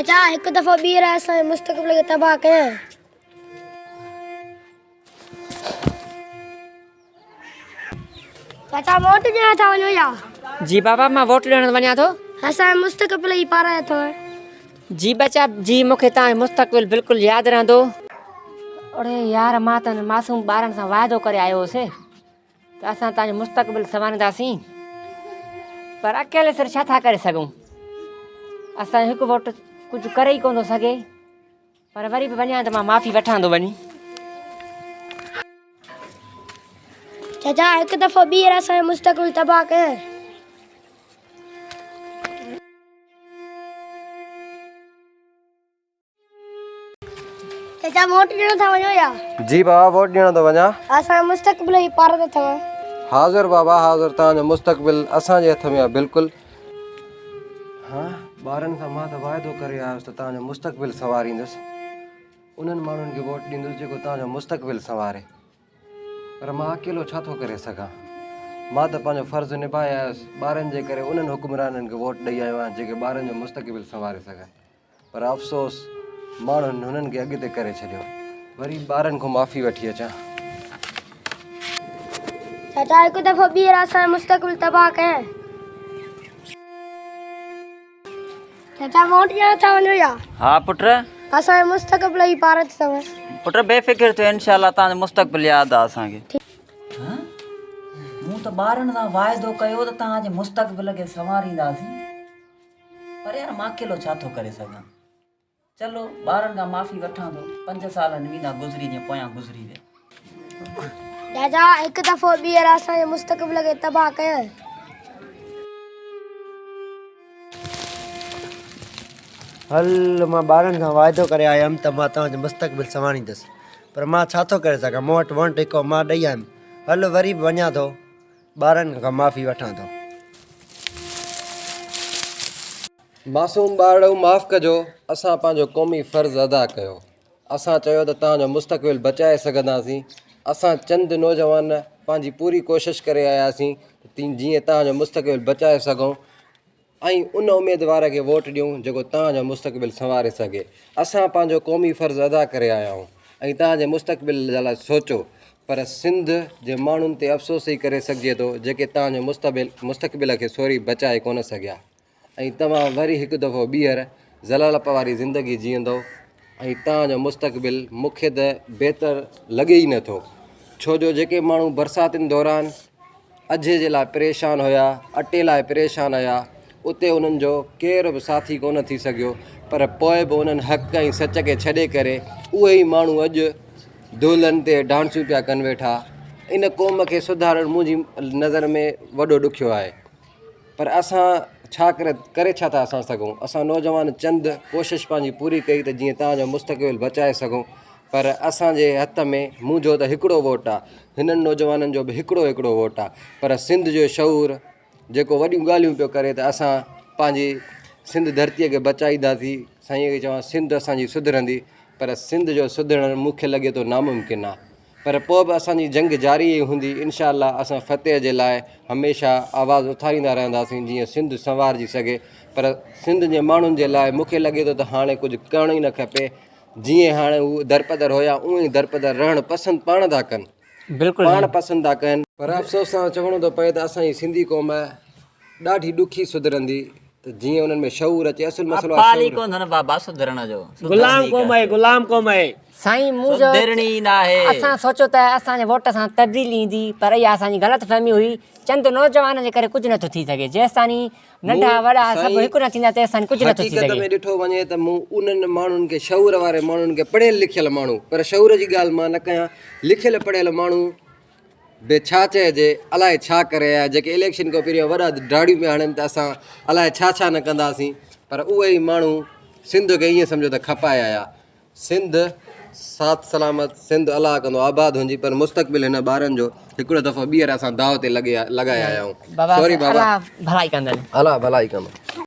चाचा एक दफ़ा ॿीहर असांजे मुस्तक़बिल खे तबाह कयां। चाचा वोट ॾियण था वञो या? जी बाबा मां वोट ॾियण वञा थो। असांजे मुस्तक़बिल ई पाराए थो। जी बच्चा जी मूंखे तव्हांजो मुस्तक़बिल बिल्कुलु यादि रहंदो। अड़े यार मां त मासूम ॿारनि सां वाइदो करे आयो हुउसि त असां तव्हांजो मुस्तक़बिल संवारींदासीं, पर अकेले सिर छा था करे सघूं। असां हिकु वोट कुझु करे ई कोन थो सघे, पर वरी बि वञा त मां माफ़ी वठां थो वञी। चाचा एक दफ़ा ॿीहर असांजे मुस्तक़बिल तबाह कयां। चाचा वोट ॾियण था वञो या? जी बाबा वोट ॾियण थो वञा। असांजे मुस्तक़बिल ई पाराए थो। हाज़िर बाबा हाज़िर, तव्हांजो मुस्तक़बिल असांजे हथ में आहे बिल्कुलु। हा ॿारनि सां मां त वाइदो करे आयुसि त तव्हांजो मुस्तक़बिल संवारींदुसि, उन्हनि माण्हुनि खे वोट ॾींदुसि जेको तव्हांजो मुस्तक़बिल संवारे, पर मां अकेलो छा थो करे सघां। मां त पंहिंजो फ़र्ज़ु निभाए आयुसि, ॿारनि जे करे उन्हनि हुकुमराननि खे वोट ॾेई आयो आहियां जेके ॿारनि जो मुस्तक़बिल संवारे सघनि, पर अफ़सोस माण्हुनि हुननि खे अॻिते करे छॾियो। वरी ॿारनि खां माफ़ी वठी अचां। चाचा एक दफ़ा ॿीहर असांजे मुस्तक़बिल तबाह कयां। चाचा वोट ॾियण था वञो या? हाँ पुट, असांजे मुस्तक़बिल ई पाराए थो। पुट बेफ़िक्र थियो, इंशाअल्लाह तव्हांजो मुस्तक़बिल यादि आहे असांखे। मूं त ॿारनि सां वाइदो कयो त तव्हांजे मुस्तक़बिल खे संवारींदासीं, पर यार मां अकेलो छा थो करे सघां। चलो ॿारनि खां माफ़ी वठां थो, 5 साल वेंदा गुज़री जीअं पोयां गुज़री विया। चाचा एक दफ़ो ॿीहर असांजे मुस्तक़बिल खे तबाह कयां। हल मां ॿारनि खां वाइदो करे आयुमि त मां तव्हांजो मुस्तक़बिल संवारींदुसि, पर मां छा थो करे सघां। मूं वटि वोट हिकु मां ॾेई आयुमि। हल वरी बि वञा थो, ॿारनि खां माफ़ी वठां थो। मासूम ॿारड़ो माफ़ु कजो, असां पंहिंजो क़ौमी फ़र्ज़ु अदा कयो। असां चयो त तव्हांजो मुस्तक़बिल बचाए सघंदासीं। असां चंद नौजवान पंहिंजी पूरी कोशिशि करे आयासीं जीअं तव्हांजो मुस्तक़बिल बचाए सघूं ऐं उन उमेदवार खे वोट ॾियूं जेको तव्हांजो मुस्तक़बिल संवारे सघे। असां पंहिंजो क़ौमी फ़र्ज़ु अदा करे आया आहियूं ऐं तव्हांजे मुस्तक़बिल जे लाइ सोचो, पर सिंध जे माण्हुनि ते अफ़सोस ई करे सघिजे थो जेके तव्हांजो मुस्तक़बिल खे सोरी बचाए कोन सघिया, ऐं तव्हां वरी हिकु दफ़ो ॿीहर ज़लालत वारी ज़िंदगी जीअंदो ऐं तव्हांजो मुस्तक़बिल मूंखे त बहितर लॻे ई नथो। छो जो जेके माण्हू बरसातियुनि दौरान अॼु जे लाइ परेशान हुया, अटे लाइ परेशान हुया, उते उन्हनि जो केर बि साथी कोन थी सघियो, पर पोइ बि उन्हनि हक़ ऐं सच खे छॾे करे उहे ई माण्हू अॼु दुलनि ते डांसूं पिया कनि वेठा। इन क़ौम खे सुधारणु मुंहिंजी नज़र में वॾो ॾुखियो आहे, पर असां छा करे छा था असां सघूं। असां नौजवान चंद कोशिशि पंहिंजी पूरी कई त जीअं तव्हांजो मुस्तक़बिल बचाए सघूं, पर असांजे हथ में मुंहिंजो त हिकिड़ो वोट आहे, हिननि नौजवाननि जो बि हिकिड़ो वोट आहे, पर सिंध जो शऊर जेको वॾियूं ॻाल्हियूं पियो करे त असां पंहिंजी सिंध धरतीअ खे बचाईंदासीं। साईं खे चवां सिंध असांजी सुधरंदी, पर सिंध जो सुधरणु मूंखे लॻे थो नामुमकिन आहे, पर पोइ बि असांजी जंग जारी ई हूंदी। इनशाअल्लाह असां फ़तेह जे लाइ हमेशह आवाज़ु उथारींदा रहंदासीं जीअं सिंध संवारजी सघे, पर सिंध जे माण्हुनि जे लाइ मूंखे लॻे थो त हाणे कुझु करणु ई न खपे। जीअं हाणे हू दरपदर हुया उअं ई दरपदर रहणु पसंदि पाण था कनि, बिल्कुलु पाण पसंदि था कनि, पर अफ़सोस सां चवणो थो पए त असांजी सिंधी क़ौम ॾाढी ॾुखी सुधरंदी त जीअं उन्हनि में शऊर अचे। असुल मसइलो आहे शऊर। कोन बाबा सुधरण जो, गुलाम क़ौम आहे, गुलाम क़ौम आहे। साईं मुंहिंजो सुधरणी न आहे। असां सोचियो त असांजे वोट सां तब्दीली ईंदी, पर इहा असांजी ग़लति फ़हमी हुई। चंद नौजवाननि जे करे कुझु नथो थी सघे। जेसि ताईं नंढा वॾा सभु हिकु न थींदा तेसि ताईं कुझु नथो थी हक़ीक़त सघे। में ॾिठो वञे त मूं उन्हनि माण्हुनि खे, शऊर वारे माण्हुनि खे, पढ़ियल लिखियल माण्हू, पर शऊर जी ॻाल्हि मां न कयां, लिखियल पढ़ियल माण्हू बे छा चइजे अलाए छा करे आया, जेके इलेक्शन खां पहिरियों वॾा दाड़ियूं पिया हणनि त असां अलाए छा न कंदासीं, पर उहे ई माण्हू सिंध खे ईअं सम्झो त खपाए आया। सिंध साथ सलामत, सिंध अलाह कंदो आबाद हुंजी, पर मुस्तक़बिल हिन ॿारनि जो हिकिड़ो दफ़ो ॿीहर असां दाव ते लॻाए आया आहियूं। सॉरी बाबा, भलाई कंदड़। अलाह भलाई कंदो।